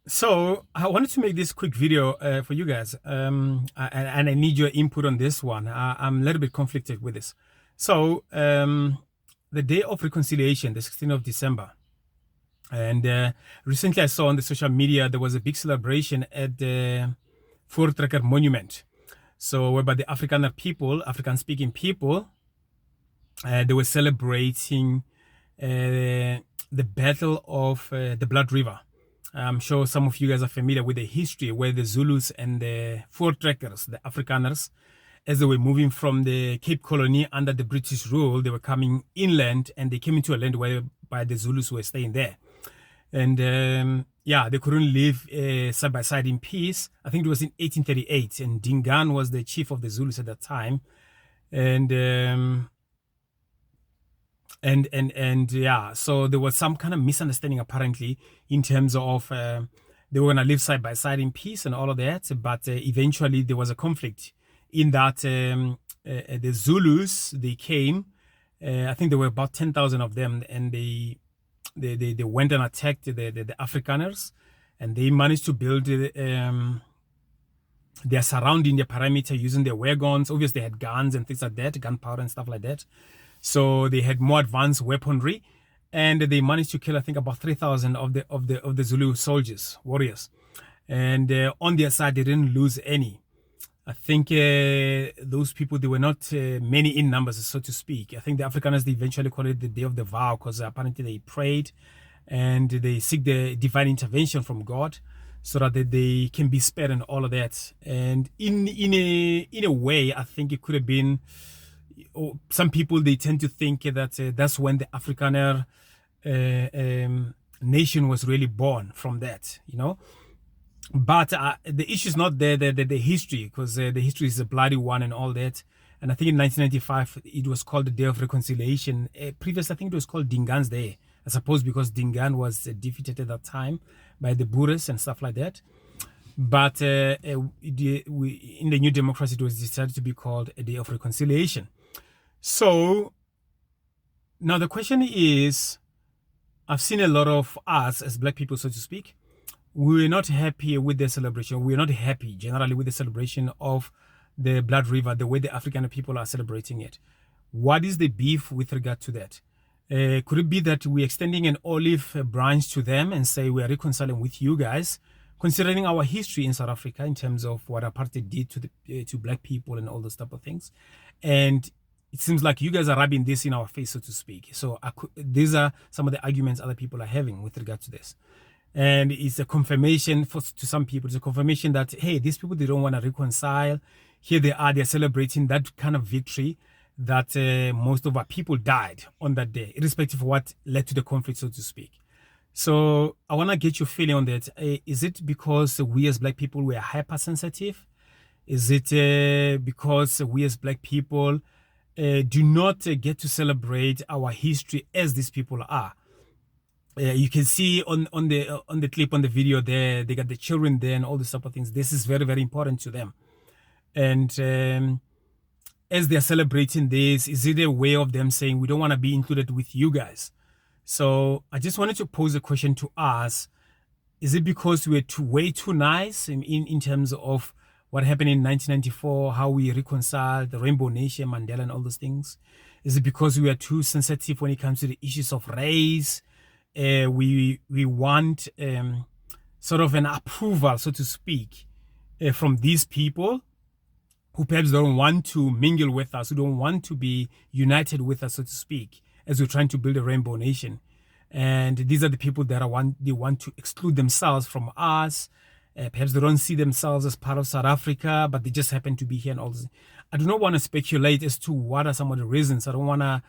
So I wanted to make this quick video for you guys, and I need your input on this one. I'm a little bit conflicted with this. So the day of reconciliation, the 16th of December, and recently I saw on the social media there was a big celebration at the Voortrekkers monument. So whereby the Afrikaner people, African-speaking people, they were celebrating the Battle of the Blood River. I'm sure some of you guys are familiar with the history where the Zulus and the Voortrekkers, the Afrikaners, as they were moving from the Cape Colony under the British rule, they were coming inland and they came into a land where by the Zulus were staying there. And yeah, they couldn't live side by side in peace. I think it was in 1838, and Dingaan was the chief of the Zulus at that time. And yeah, so there was some kind of misunderstanding apparently in terms of they were gonna live side by side in peace and all of that, but eventually there was a conflict in that the Zulus, they came, I think there were about 10,000 of them, and they went and attacked the Afrikaners, and they managed to build their surrounding, their perimeter using their wagons. Obviously they had guns and things like that, gunpowder and stuff like that. So they had more advanced weaponry, and they managed to kill, I think, about 3,000 of the Zulu soldiers, warriors. And on their side, they didn't lose any. I think those people, they were not many in numbers, so to speak. I think the Afrikaners, they eventually call it the Day of the Vow, because apparently they prayed and they seek the divine intervention from God so that they can be spared and all of that. And in a way, I think it could have been, some people, they tend to think that that's when the Afrikaner nation was really born from that, you know. But the issue is not the history, because the history is a bloody one and all that. And I think in 1995 it was called the Day of Reconciliation. Previously, I think it was called Dingaan's Day, I suppose, because Dingaan was defeated at that time by the Boers and stuff like that. But in the new democracy, it was decided to be called a Day of Reconciliation. So now the question is, I've seen a lot of us as black people, so to speak, we're not happy with the celebration. We're not happy generally with the celebration of the Blood River, the way the African people are celebrating it. What is the beef with regard to that? Could it be that we're extending an olive branch to them and say we are reconciling with you guys, considering our history in South Africa in terms of what apartheid did to black people and all those type of things? And it seems like you guys are rubbing this in our face, so to speak. So these are some of the arguments other people are having with regard to this. And it's a confirmation to some people. It's a confirmation that, hey, these people, they don't want to reconcile. Here they are, they're celebrating that kind of victory that most of our people died on that day, irrespective of what led to the conflict, so to speak. So I want to get your feeling on that. Is it because we as black people, we are hypersensitive? Is it because we as black people do not get to celebrate our history as these people are? You can see on the clip, on the video there, they got the children there and all these type of things. This is very, very important to them. And as they're celebrating this, is it a way of them saying, we don't want to be included with you guys? So I just wanted to pose a question to us. Is it because we're way too nice in terms of what happened in 1994, how we reconciled the Rainbow Nation, Mandela and all those things? Is it because we are too sensitive when it comes to the issues of race? We want sort of an approval, so to speak, from these people who perhaps don't want to mingle with us, who don't want to be united with us, so to speak, as we're trying to build a rainbow nation. And these are the people that they want to exclude themselves from us. Perhaps they don't see themselves as part of South Africa, but they just happen to be here and all this. I do not want to speculate as to what are some of the reasons. I don't want to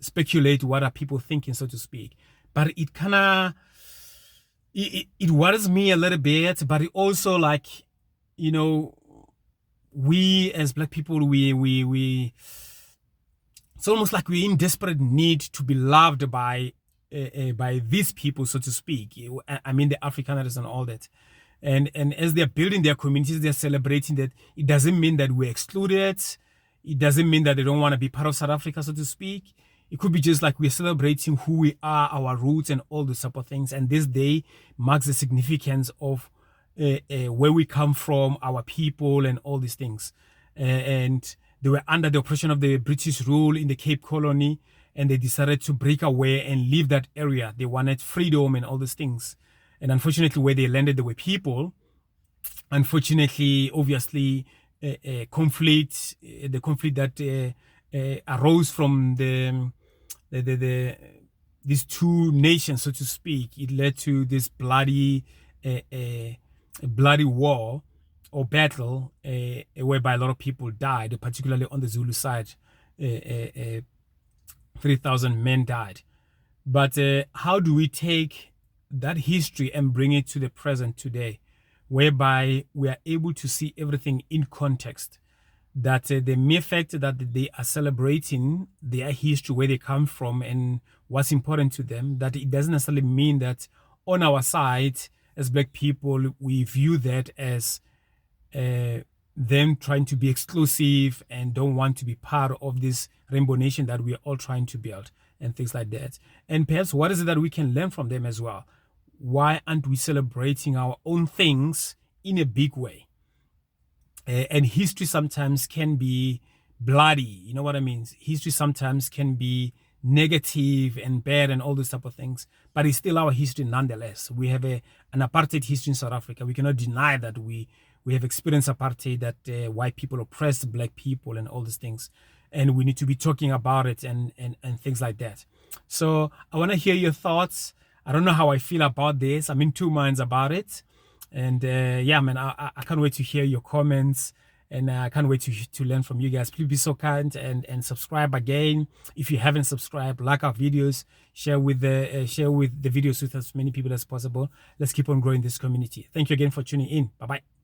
speculate what are people thinking, so to speak. But it kind of, it worries me a little bit, but it also, like, you know, we as black people, we it's almost like we're in desperate need to be loved by these people, so to speak. I mean the Afrikaners and all that. And as they're building their communities, they're celebrating that. It doesn't mean that we're excluded. It doesn't mean that they don't want to be part of South Africa, so to speak. It could be just like we're celebrating who we are, our roots, and all those type of things. And this day marks the significance of where we come from, our people, and all these things. And they were under the oppression of the British rule in the Cape Colony, and they decided to break away and leave that area. They wanted freedom and all these things. And unfortunately, where they landed, there were people. Unfortunately, obviously, the conflict that arose from these two nations, so to speak, it led to this bloody war or battle whereby a lot of people died, particularly on the Zulu side. 3,000 men died. But how do we take that history and bring it to the present today, whereby we are able to see everything in context? That the mere fact that they are celebrating their history, where they come from and what's important to them, that it doesn't necessarily mean that on our side as Black people we view that as them trying to be exclusive and don't want to be part of this rainbow nation that we are all trying to build and things like that. And perhaps what is it that we can learn from them as well? Why aren't we celebrating our own things in a big way? And history sometimes can be bloody, you know what I mean? History sometimes can be negative and bad and all those type of things, but it's still our history nonetheless. We have an apartheid history in South Africa. We cannot deny that we have experienced apartheid, that white people oppressed Black people and all these things, and we need to be talking about it and things like that. So I want to hear your thoughts. I don't know how I feel about this. I'm in two minds about it. And yeah, man, I can't wait to hear your comments, and I can't wait to learn from you guys. Please be so kind and subscribe again if you haven't subscribed. Like our videos, share with the videos with as many people as possible. Let's keep on growing this community. Thank you again for tuning in. Bye bye.